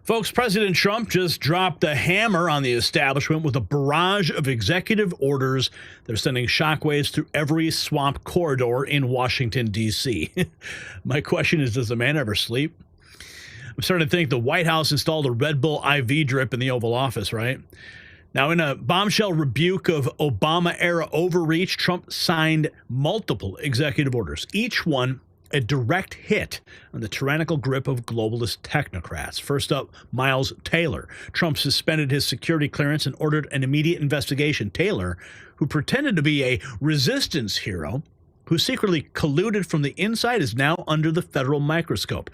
Folks, President Trump just dropped the hammer on the establishment with a barrage of executive orders. They're sending shockwaves through every swamp corridor in Washington, D.C. My question is, does the man ever sleep? I'm starting to think the White House installed a Red Bull IV drip in the Oval Office, right? Now, in a bombshell rebuke of Obama-era overreach, Trump signed multiple executive orders, each one a direct hit on the tyrannical grip of globalist technocrats. First up, Miles Taylor. Trump suspended his security clearance and ordered an immediate investigation. Taylor, who pretended to be a resistance hero, who secretly colluded from the inside, is now under the federal microscope.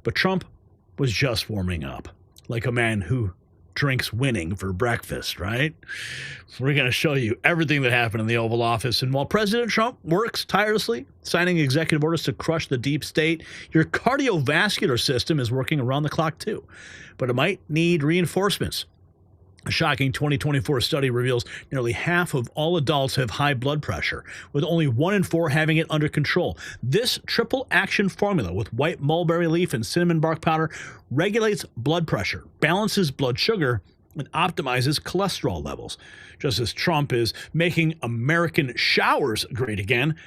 But Trump was just warming up, like a man who drinks winning for breakfast, right? We're going to show you everything that happened in the Oval Office. And while President Trump works tirelessly, signing executive orders to crush the deep state, your cardiovascular system is working around the clock too. But it might need reinforcements. A shocking 2024 study reveals nearly half of all adults have high blood pressure, with only 1 in 4 having it under control. This triple action formula with white mulberry leaf and cinnamon bark powder regulates blood pressure, balances blood sugar, and optimizes cholesterol levels. Just as Trump is making American showers great again,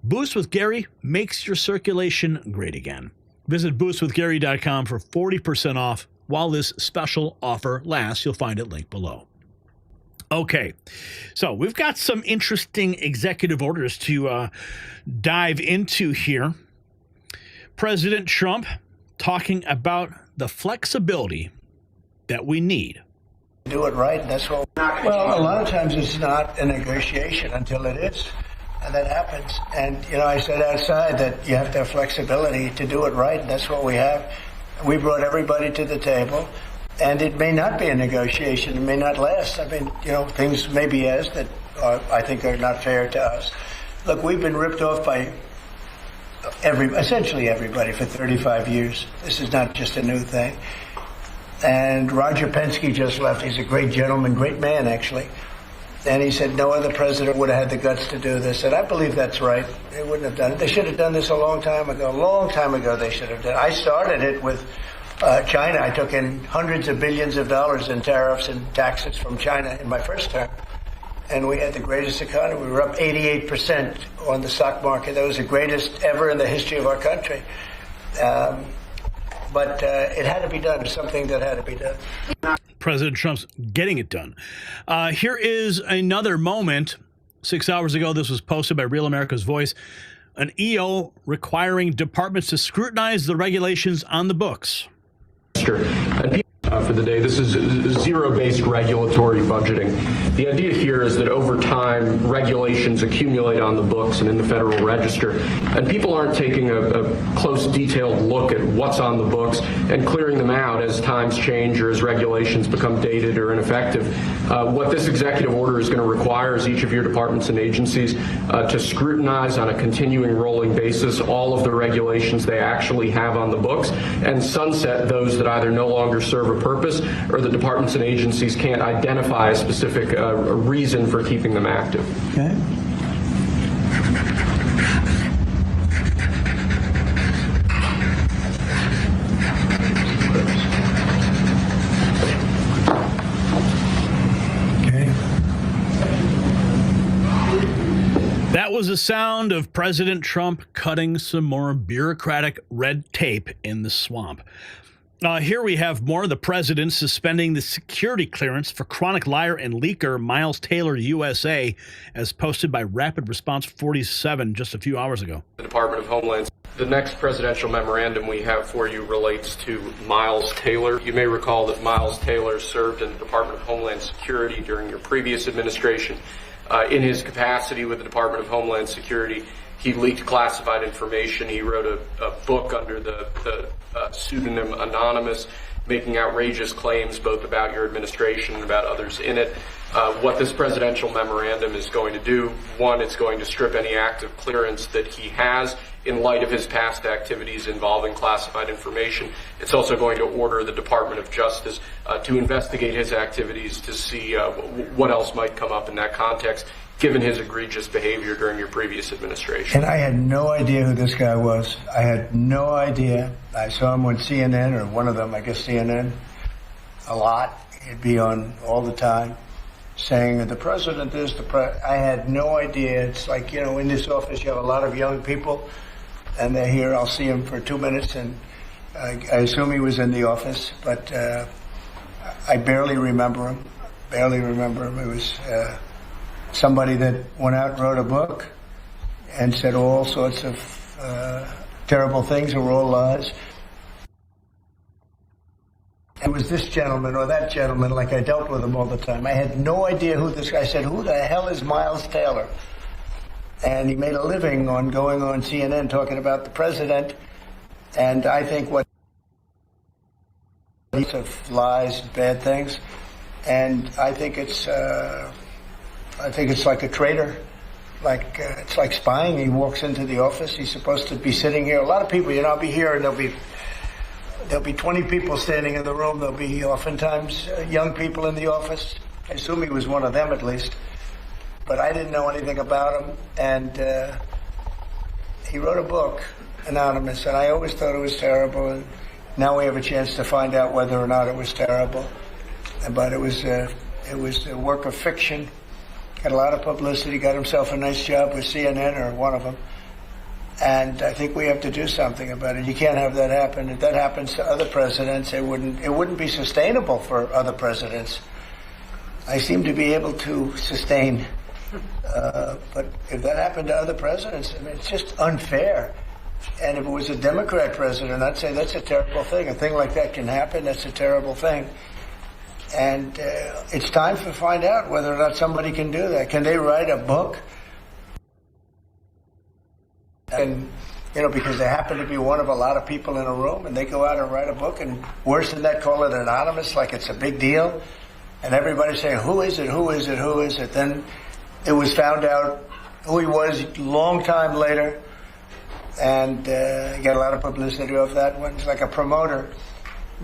Boost with Gary makes your circulation great again. Visit boostwithgary.com for 40% off. While this special offer lasts, you'll find it linked below. Okay, so we've got some interesting executive orders to dive into here. President Trump talking about the flexibility that we need. Do it right, and that's what. Well, a lot of times it's not a negotiation until it is, and that happens. And, you know, I said outside that you have to have flexibility to do it right, and that's what we have. We brought everybody to the table, and it may not be a negotiation. It may not last. I mean, you know, things may be as that I think are not fair to us. Look, we've been ripped off by essentially everybody for 35 years. This is not just a new thing. And Roger Penske just left. He's a great gentleman, great man, actually. And he said no other president would have had the guts to do this. And I believe that's right. They wouldn't have done it. They should have done this a long time ago. A long time ago they should have done it. I started it with China. I took in hundreds of billions of dollars in tariffs and taxes from China in my first term. And we had the greatest economy. We were up 88% on the stock market. That was the greatest ever in the history of our country. But it had to be done. It's something that had to be done. President Trump's getting it done. Here is another moment. 6 hours ago, this was posted by Real America's Voice. An EO requiring departments to scrutinize the regulations on the books. For the day. This is zero-based regulatory budgeting. The idea here is that over time, regulations accumulate on the books and in the Federal Register, and people aren't taking a close, detailed look at what's on the books and clearing them out as times change or as regulations become dated or ineffective. What this executive order is going to require is each of your departments and agencies to scrutinize on a continuing rolling basis all of the regulations they actually have on the books and sunset those that either no longer serve a purpose or the departments and agencies can't identify a specific reason for keeping them active. Okay. That was the sound of President Trump cutting some more bureaucratic red tape in the swamp. Here we have more. The president suspending the security clearance for chronic liar and leaker Miles Taylor, USA, as posted by Rapid Response 47 just a few hours ago. The Department of Homeland. The next presidential memorandum we have for you relates to Miles Taylor. You may recall that Miles Taylor served in the Department of Homeland Security during your previous administration. In his capacity with the Department of Homeland Security, he leaked classified information. He wrote a book under the pseudonym Anonymous, making outrageous claims both about your administration and about others in it. What this presidential memorandum is going to do, one, it's going to strip any active clearance that he has in light of his past activities involving classified information. It's also going to order the Department of Justice to investigate his activities to see what else might come up in that context, given his egregious behavior during your previous administration. And I had no idea who this guy was. I had no idea. I saw him on CNN, or one of them, I guess CNN, a lot. He'd be on all the time saying that the president is I had no idea. It's like, you know, in this office you have a lot of young people, and they're here. I'll see him for 2 minutes, and I assume he was in the office, but I barely remember him. It was somebody that went out and wrote a book and said all sorts of terrible things that were all lies. It was this gentleman or that gentleman, like I dealt with him all the time. I had no idea who this guy. I said, who the hell is Miles Taylor? And he made a living on going on CNN talking about the president. And I think what of lies, bad things. And I think it's like a traitor. It's like spying. He walks into the office. He's supposed to be sitting here. A lot of people, you know, I'll be here and there'll be 20 people standing in the room. There'll be oftentimes young people in the office. I assume he was one of them at least. But I didn't know anything about him. And he wrote a book, anonymous, and I always thought it was terrible. And now we have a chance to find out whether or not it was terrible. But it was a work of fiction. Got a lot of publicity, got himself a nice job with CNN or one of them. And I think we have to do something about it. You can't have that happen. If that happens to other presidents, it wouldn't be sustainable for other presidents. I seem to be able to sustain. But if that happened to other presidents, I mean, it's just unfair. And if it was a Democrat president, I'd say that's a terrible thing. A thing like that can happen. That's a terrible thing. And it's time to find out whether or not somebody can do that. Can they write a book? And, you know, because they happen to be one of a lot of people in a room, and they go out and write a book, and worse than that, call it anonymous, like it's a big deal. And everybody's saying, who is it, who is it, who is it? Then it was found out who he was a long time later, and he got a lot of publicity off that one. He's like a promoter.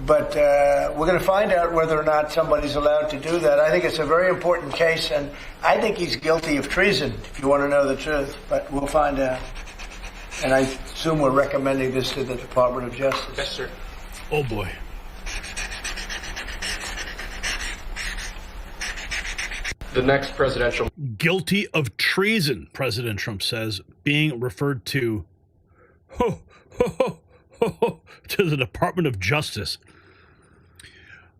But we're going to find out whether or not somebody's allowed to do that. I think it's a very important case, and I think he's guilty of treason, if you want to know the truth. But we'll find out. And I assume we're recommending this to the Department of Justice. Yes, sir. Oh, boy. The next presidential... Guilty of treason, President Trump says, being referred to to the Department of Justice.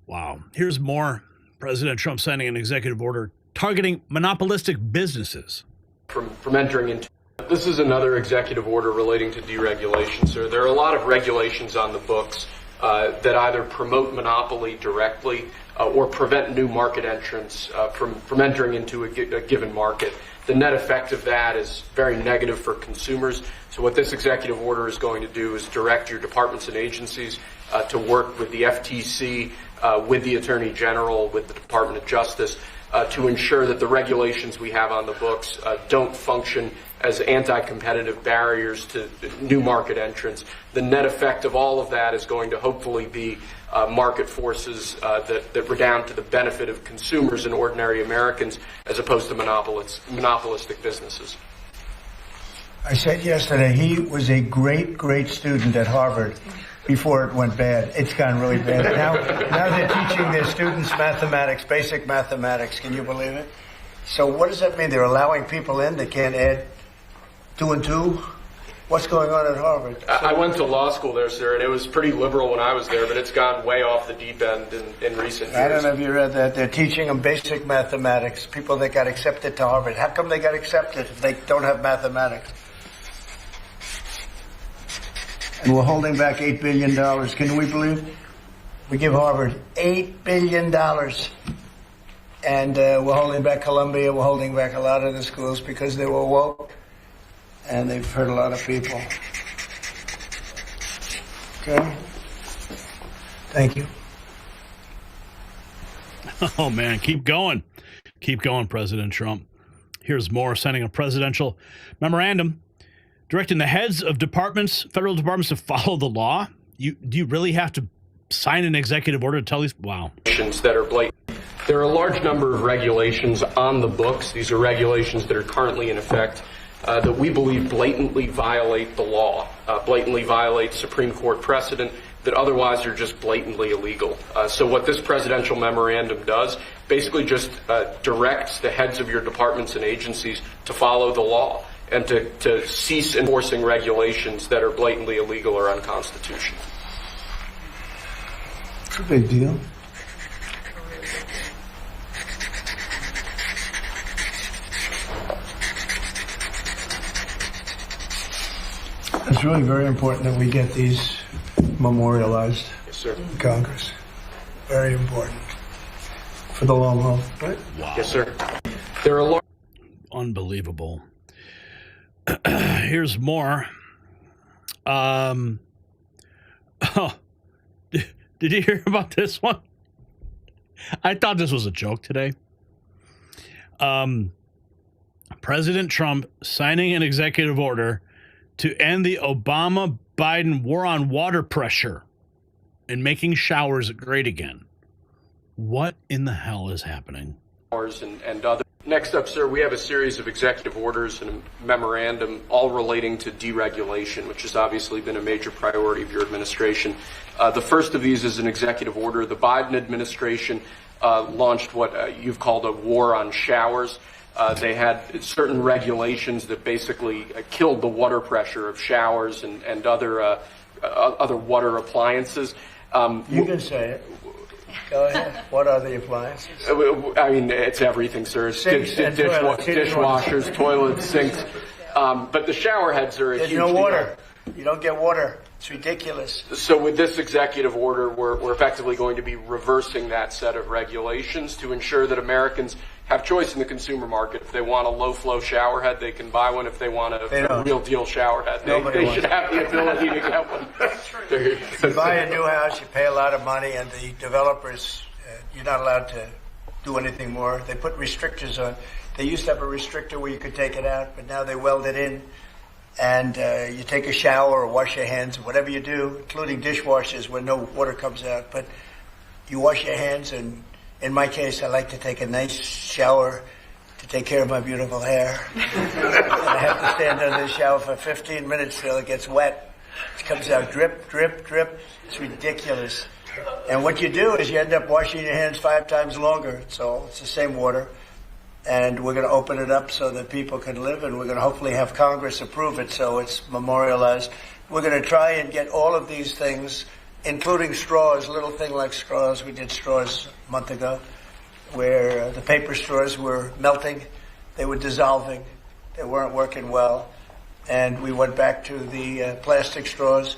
Wow. Here's more. President Trump signing an executive order targeting monopolistic businesses. From entering into... This is another executive order relating to deregulation, sir. There are a lot of regulations on the books that either promote monopoly directly or prevent new market entrants from entering into a given market. The net effect of that is very negative for consumers. So what this executive order is going to do is direct your departments and agencies to work with the FTC, with the Attorney General, with the Department of Justice, to ensure that the regulations we have on the books don't function as anti-competitive barriers to new market entrants. The net effect of all of that is going to hopefully be market forces that redound to the benefit of consumers and ordinary Americans as opposed to monopolistic businesses. I said yesterday he was a great, great student at Harvard before it went bad. It's gone really bad. Now they're teaching their students mathematics, basic mathematics. Can you believe it? So what does that mean? They're allowing people in that can't add 2 and 2? What's going on at Harvard? I went to law school there, sir, and it was pretty liberal when I was there, but it's gone way off the deep end in recent years. I don't know if you read that. They're teaching them basic mathematics, people that got accepted to Harvard. How come they got accepted if they don't have mathematics? And we're holding back $8 billion. Can we believe? We give Harvard $8 billion. And we're holding back Columbia. We're holding back a lot of the schools because they were woke. And they've hurt a lot of people. Okay? Thank you. Oh, man. Keep going. Keep going, President Trump. Here's more. Signing a presidential memorandum directing the heads of departments, federal departments, to follow the law. Do you really have to sign an executive order to tell these? Wow. That are blatant. There are a large number of regulations on the books. These are regulations that are currently in effect that we believe blatantly violate the law, blatantly violate Supreme Court precedent, that otherwise are just blatantly illegal. So what this presidential memorandum does basically just directs the heads of your departments and agencies to follow the law and to cease enforcing regulations that are blatantly illegal or unconstitutional. It's a big deal. It's really very important that we get these memorialized Yes, sir. in Congress. Very important for the long haul, right? Wow. Yes, sir. There are Unbelievable. Here's more. Oh, did you hear about this one? I thought this was a joke today. President Trump signing an executive order to end the Obama-Biden war on water pressure and making showers great again. What in the hell is happening? and other. Next up, sir, we have a series of executive orders and a memorandum all relating to deregulation, which has obviously been a major priority of your administration. The first of these is an executive order. The Biden administration launched what you've called a war on showers. They had certain regulations that basically killed the water pressure of showers and other water appliances. You can say it. Go ahead. What are the appliances? I mean, it's everything, sir. It's dishwashers, toilets, sinks. But the shower heads are a huge There's no water. You don't get water. It's ridiculous. So with this executive order, we're effectively going to be reversing that set of regulations to ensure that Americans have choice in the consumer market. If they want a low-flow shower head, they can buy one. If they want a real-deal shower head, they should have the ability to get one. You buy a new house, you pay a lot of money, and the developers, you're not allowed to do anything more. They put restrictors on. They used to have a restrictor where you could take it out, but now they weld it in. And you take a shower or wash your hands, whatever you do, including dishwashers where no water comes out. But you wash your hands, and in my case, I like to take a nice shower to take care of my beautiful hair. And I have to stand under the shower for 15 minutes till it gets wet. It comes out drip, drip, drip. It's ridiculous. And what you do is you end up washing your hands 5 times longer. So it's the same water. And we're going to open it up so that people can live, and we're going to hopefully have Congress approve it so it's memorialized. We're going to try and get all of these things, including straws, little thing like straws. We did straws a month ago where the paper straws were melting. They were dissolving. They weren't working well. And we went back to the plastic straws.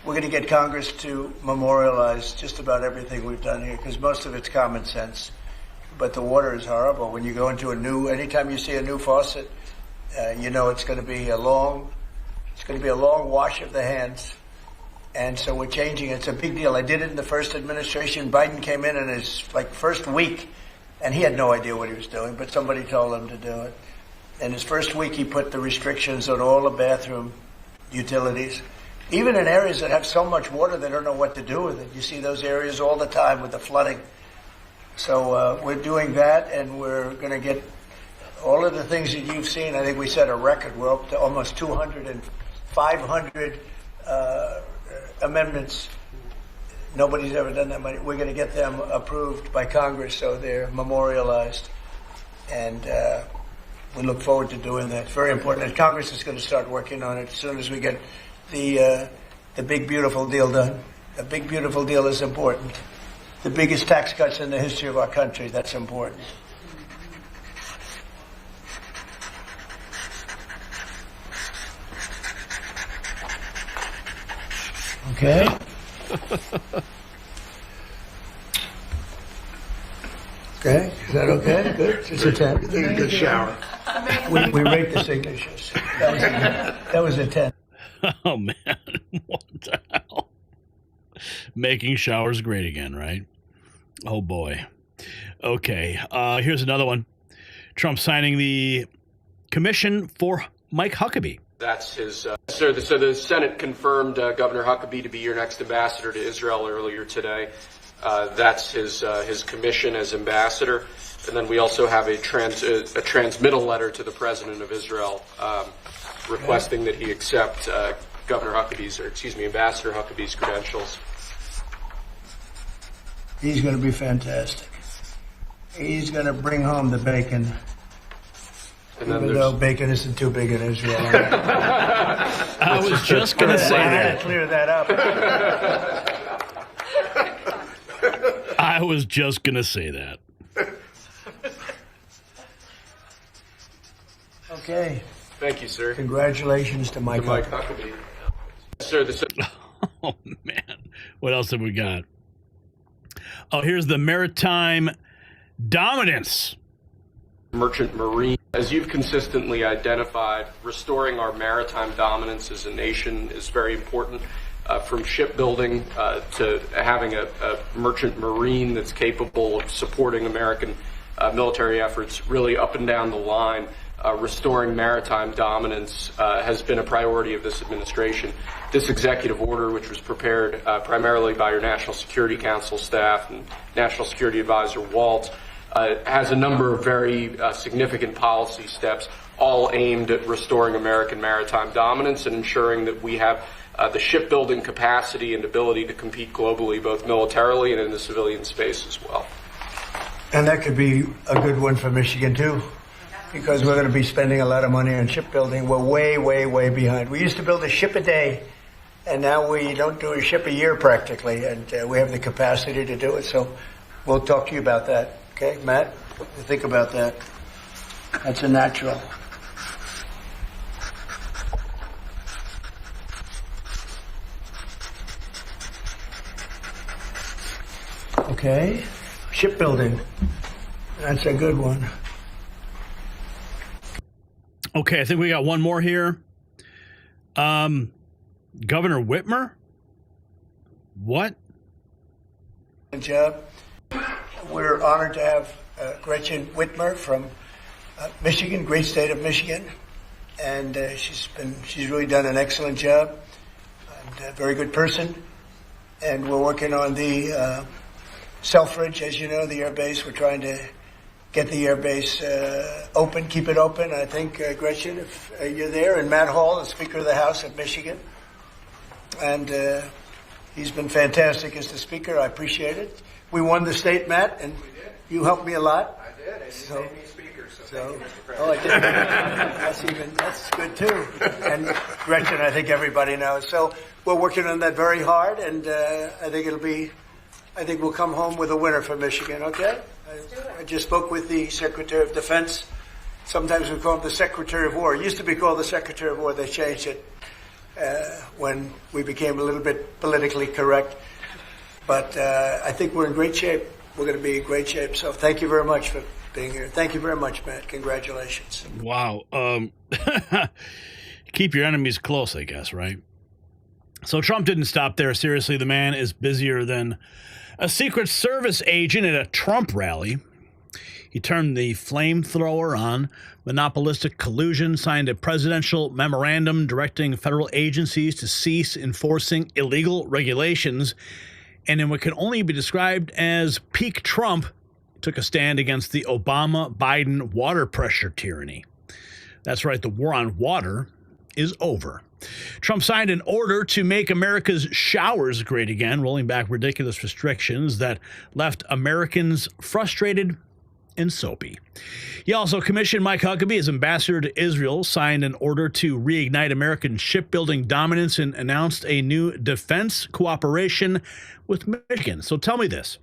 We're going to get Congress to memorialize just about everything we've done here because most of it's common sense. But the water is horrible. When you go into anytime you see a new faucet, you know it's going to be a long wash of the hands. And so we're changing it. It's a big deal. I did it in the first administration. Biden came in his first week, and he had no idea what he was doing, but somebody told him to do it. In his first week, he put the restrictions on all the bathroom utilities. Even in areas that have so much water, they don't know what to do with it. You see those areas all the time with the flooding. So we're doing that, and we're going to get all of the things that you've seen. I think we set a record. We're up to almost 200 and 500 amendments. Nobody's ever done that many. We're going to get them approved by Congress so they're memorialized. And we look forward to doing that. It's very important. And Congress is going to start working on it as soon as we get the big, beautiful deal done. The big, beautiful deal is important. The biggest tax cuts in the history of our country. That's important. Okay. Okay. Is that okay? Good. It's a 10. It's a good shower. We rate the signatures. That was a 10. Oh, man. What the hell? Making showers great again, right? Oh, boy. Okay. Here's another one. Trump signing the commission for Mike Huckabee. That's his, sir. So the Senate confirmed Governor Huckabee to be your next ambassador to Israel earlier today. That's his commission as ambassador. And then we also have a transmittal letter to the president of Israel requesting that he accept Ambassador Huckabee's credentials. He's going to be fantastic. He's going to bring home the bacon. And then Even though bacon isn't too big in Israel. I was just going to say I had that. to clear that up. I was just going to say that. Okay. Thank you, sir. Congratulations to Mike Huckabee. Sir, Oh, man. What else have we got? Oh, here's the maritime dominance. Merchant Marine. As you've consistently identified, restoring our maritime dominance as a nation is very important. From shipbuilding to having a merchant marine that's capable of supporting American military efforts really up and down the line. Restoring maritime dominance has been a priority of this administration. This executive order, which was prepared primarily by your National Security Council staff and National Security Advisor Waltz, has a number of very significant policy steps, all aimed at restoring American maritime dominance and ensuring that we have the shipbuilding capacity and ability to compete globally, both militarily and in the civilian space as well. And that could be a good one for Michigan, too, because we're going to be spending a lot of money on shipbuilding. We're way, way, way behind. We used to build a ship a day, and now we don't do a ship a year practically, and we have the capacity to do it. So we'll talk to you about that. Okay, Matt? What do you think about that? That's a natural. Okay, shipbuilding. That's a good one. Okay, I think we got one more here. Governor Whitmer? What? Good job. We're honored to have Gretchen Whitmer from Michigan, great state of Michigan, and she's really done an excellent job. And a very good person, and we're working on the Selfridge, as you know, the air base. We're trying to get the air base open, keep it open. I think, Gretchen, if you're there, and Matt Hall, the Speaker of the House of Michigan, and he's been fantastic as the Speaker. I appreciate it. We won the state, Matt, and you helped me a lot. I did, and you made me Speaker, so thank you, Mr. President. Oh, I did. That's good, too. And Gretchen, I think everybody knows. So we're working on that very hard, and I think we'll come home with a winner for Michigan, okay? I just spoke with the Secretary of Defense. Sometimes we call him the Secretary of War. It used to be called the Secretary of War. They changed it when we became a little bit politically correct. But I think we're in great shape. We're going to be in great shape. So thank you very much for being here. Thank you very much, Matt. Congratulations. Wow. Keep your enemies close, I guess, right? So Trump didn't stop there. Seriously, the man is busier than a Secret Service agent at a Trump rally. He turned the flamethrower on monopolistic collusion, signed a presidential memorandum directing federal agencies to cease enforcing illegal regulations, and in what can only be described as peak Trump, took a stand against the Obama-Biden water pressure tyranny. That's right, the war on water is over. Trump signed an order to make America's showers great again, rolling back ridiculous restrictions that left Americans frustrated and soapy. He also commissioned Mike Huckabee as ambassador to Israel, signed an order to reignite American shipbuilding dominance, and announced a new defense cooperation with Michigan. So tell me this.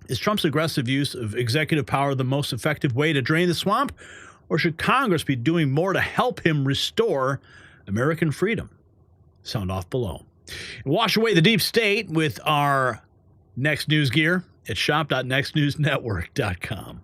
Is Trump's aggressive use of executive power the most effective way to drain the swamp? Or should Congress be doing more to help him restore American freedom? Sound off below. Wash away the deep state with our next news gear at shop.nextnewsnetwork.com.